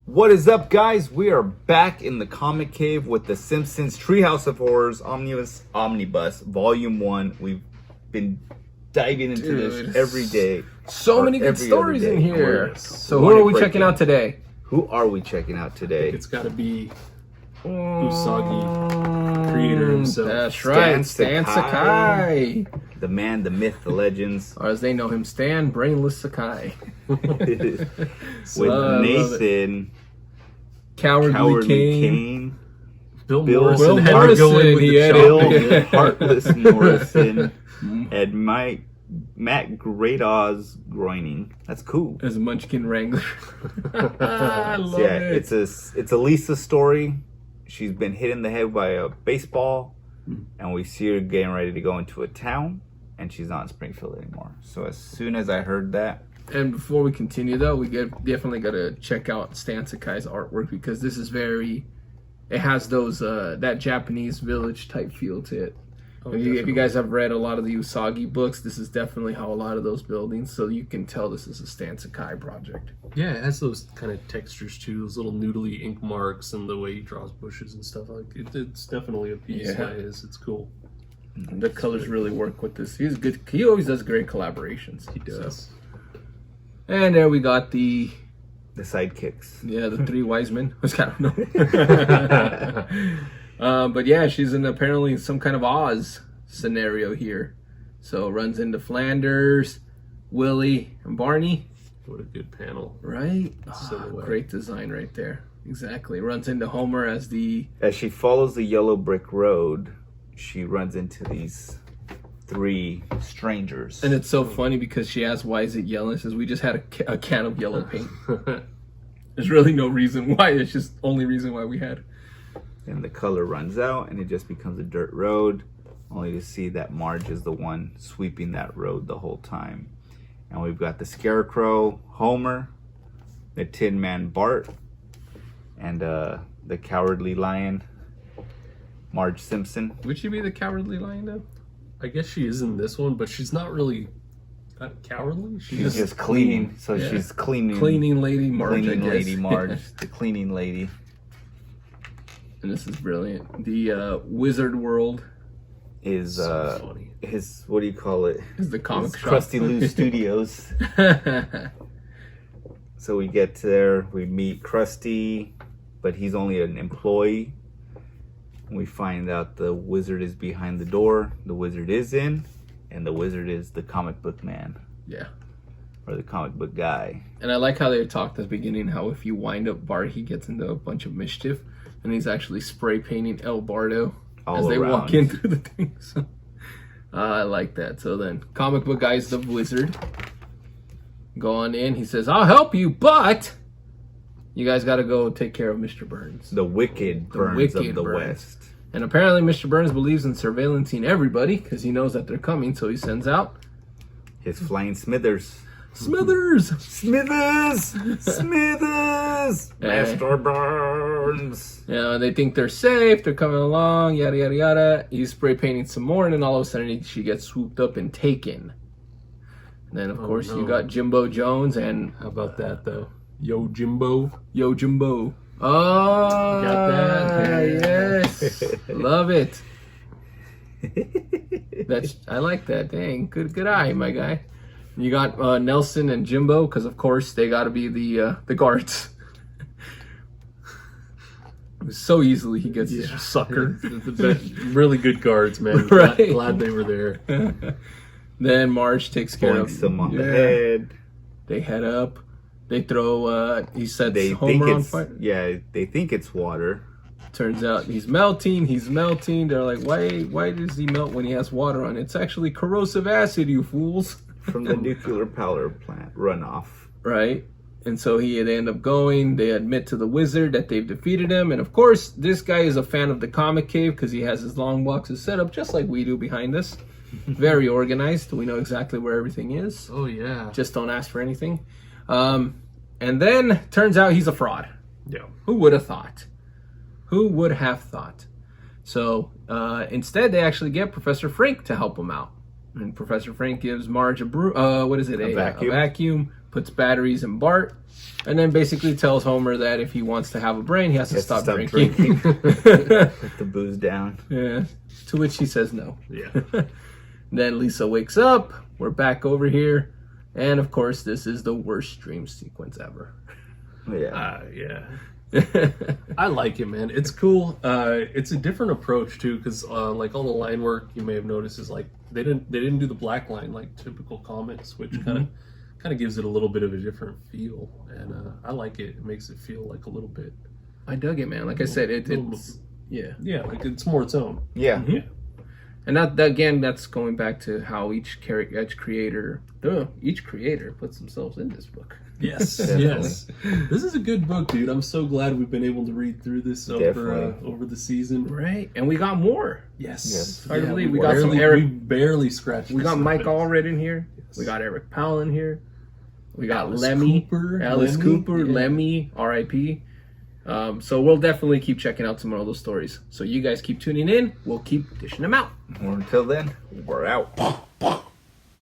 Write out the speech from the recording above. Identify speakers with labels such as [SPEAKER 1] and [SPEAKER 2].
[SPEAKER 1] What is up, guys? We are back in the Comiccave with the Simpsons Treehouse of Horrors Omnibus Volume 1. We've been diving into this every day.
[SPEAKER 2] So many good stories in here. So who are we checking out today?
[SPEAKER 1] Who are we checking out today?
[SPEAKER 3] It's got to be Usagi, creator himself.
[SPEAKER 2] That's right, Stan Sakai.
[SPEAKER 1] The man, the myth, the legends.
[SPEAKER 2] Or as they know him, Stan Brainless Sakai.
[SPEAKER 1] With Nathan,
[SPEAKER 2] Cowardly Kane.
[SPEAKER 3] Bill
[SPEAKER 2] Morrison,
[SPEAKER 1] Heartless Morrison, and Matt Great Oz Groening. That's cool.
[SPEAKER 2] As a Munchkin Wrangler. I love it.
[SPEAKER 1] It's a Lisa story. She's been hit in the head by a baseball, and we see her getting ready to go into a town, and she's not in Springfield anymore. So as soon as I heard that.
[SPEAKER 2] And before we continue, though, we definitely got to check out Stan Sakai's artwork, because this is it has those, that Japanese village type feel to it.
[SPEAKER 3] Oh,
[SPEAKER 2] if you guys have read a lot of the Usagi books, this is definitely how a lot of those buildings, so you can tell this is a Stan Sakai project.
[SPEAKER 3] Yeah, it has those kind of textures too, those little noodly ink marks and the way he draws bushes and stuff. Like it's definitely a piece by his. It's cool.
[SPEAKER 2] The colors really work with this. He's good. He always does great collaborations. He does. And there we got the
[SPEAKER 1] sidekicks.
[SPEAKER 2] Yeah, the three wise men. I don't know. But yeah, she's in apparently some kind of Oz scenario here. So runs into Flanders, Willie, and Barney.
[SPEAKER 3] What a good panel.
[SPEAKER 2] Right? Great design right there. Exactly. Runs into Homer as
[SPEAKER 1] she follows the yellow brick road, she runs into these three strangers.
[SPEAKER 2] And it's so funny because she asks, why is it yellow? It says, we just had a can of yellow paint. There's really no reason why. It's just only reason why we had.
[SPEAKER 1] And the color runs out and it just becomes a dirt road, only to see that Marge is the one sweeping that road the whole time. And we've got the Scarecrow, Homer, the Tin Man, Bart, and the Cowardly Lion, Marge Simpson.
[SPEAKER 2] Would she be the Cowardly Lion, though?
[SPEAKER 3] I guess she is in this one, but she's not really cowardly.
[SPEAKER 1] She's just cleaning. So she's cleaning.
[SPEAKER 2] Cleaning Lady Marge,
[SPEAKER 1] Lady Marge, the cleaning lady.
[SPEAKER 2] And this is brilliant. The Wizard World
[SPEAKER 1] is
[SPEAKER 3] so funny.
[SPEAKER 1] His, what do you call it?
[SPEAKER 2] Is the comic shop.
[SPEAKER 1] Krusty Lou Studios. So we get there, we meet Krusty, but he's only an employee. We find out the wizard is behind the door, the wizard is in, and the wizard is the comic book man.
[SPEAKER 2] Yeah.
[SPEAKER 1] Or the comic book guy.
[SPEAKER 2] And I like how they talked at the beginning, how if you wind up Bart, he gets into a bunch of mischief, and he's actually spray painting El Bardo as they walk in through the thing. So, I like that. So then, comic book guy's the wizard. Go on in, he says, I'll help you, but you guys got to go take care of Mr. Burns.
[SPEAKER 1] The wicked Burns of the West.
[SPEAKER 2] And apparently Mr. Burns believes in surveillancing everybody because he knows that they're coming, so he sends out
[SPEAKER 1] his flying Smithers.
[SPEAKER 2] Smithers!
[SPEAKER 1] Master Burns!
[SPEAKER 2] Yeah, they think they're safe, they're coming along, yada, yada, yada. He's spray painting some more, and then all of a sudden she gets swooped up and taken. And then, of course, you got Jimbo Jones and...
[SPEAKER 3] How about that, though? Yojimbo.
[SPEAKER 2] Oh,
[SPEAKER 3] got that?
[SPEAKER 2] Yes. Love it. I like that. Dang, good eye, my guy. You got Nelson and Jimbo, because of course they got to be the guards. So easily he gets this sucker.
[SPEAKER 3] Really good guards, man.
[SPEAKER 2] Right.
[SPEAKER 3] Glad they were there.
[SPEAKER 2] Then Marge takes care of
[SPEAKER 1] them on the head.
[SPEAKER 2] They head up. They throw. He sets Homer on fire.
[SPEAKER 1] Yeah, they think it's water.
[SPEAKER 2] Turns out he's melting. They're like, why does he melt when he has water on? It's actually corrosive acid, you fools.
[SPEAKER 1] From the nuclear power plant runoff.
[SPEAKER 2] Right. And so they end up going. They admit to the wizard that they've defeated him. And of course, this guy is a fan of the Comiccave because he has his long boxes set up just like we do behind us. Very organized. We know exactly where everything is.
[SPEAKER 3] Oh, yeah.
[SPEAKER 2] Just don't ask for anything. And then turns out he's a fraud.
[SPEAKER 3] Yeah.
[SPEAKER 2] Who would have thought? So instead, they actually get Professor Frink to help him out. And Professor Frink gives Marge a vacuum. puts batteries in Bart, and then basically tells Homer that if he wants to have a brain, he has to stop drinking.
[SPEAKER 1] Put the booze down.
[SPEAKER 2] Yeah. To which he says no.
[SPEAKER 3] Yeah.
[SPEAKER 2] Then Lisa wakes up. We're back over here. And of course, this is the worst dream sequence ever.
[SPEAKER 1] Yeah.
[SPEAKER 3] I like it, man. It's cool. It's a different approach too, because like all the line work you may have noticed is like they didn't do the black line like typical comics, which kind of gives it a little bit of a different feel, and I like it. It makes it feel like a little bit.
[SPEAKER 2] I dug it, man. Like I said, it's
[SPEAKER 3] like it's more its own.
[SPEAKER 1] Yeah.
[SPEAKER 2] Yeah. And that again, that's going back to how each creator puts themselves in this book.
[SPEAKER 3] Yes, yes. This is a good book, dude. I'm so glad we've been able to read through this over the season.
[SPEAKER 2] Right, and we got more.
[SPEAKER 3] Yes.
[SPEAKER 2] Hard to believe we got some Eric.
[SPEAKER 3] We barely scratched.
[SPEAKER 2] We got Mike Allred in here. Yes. We got Eric Powell in here. We got
[SPEAKER 3] Alice
[SPEAKER 2] Lemmy,
[SPEAKER 3] Cooper,
[SPEAKER 2] Alice Cooper, Lemmy, R.I.P. So we'll definitely keep checking out some more of those stories. So you guys keep tuning in. We'll keep dishing them out.
[SPEAKER 1] Well, until then, we're out.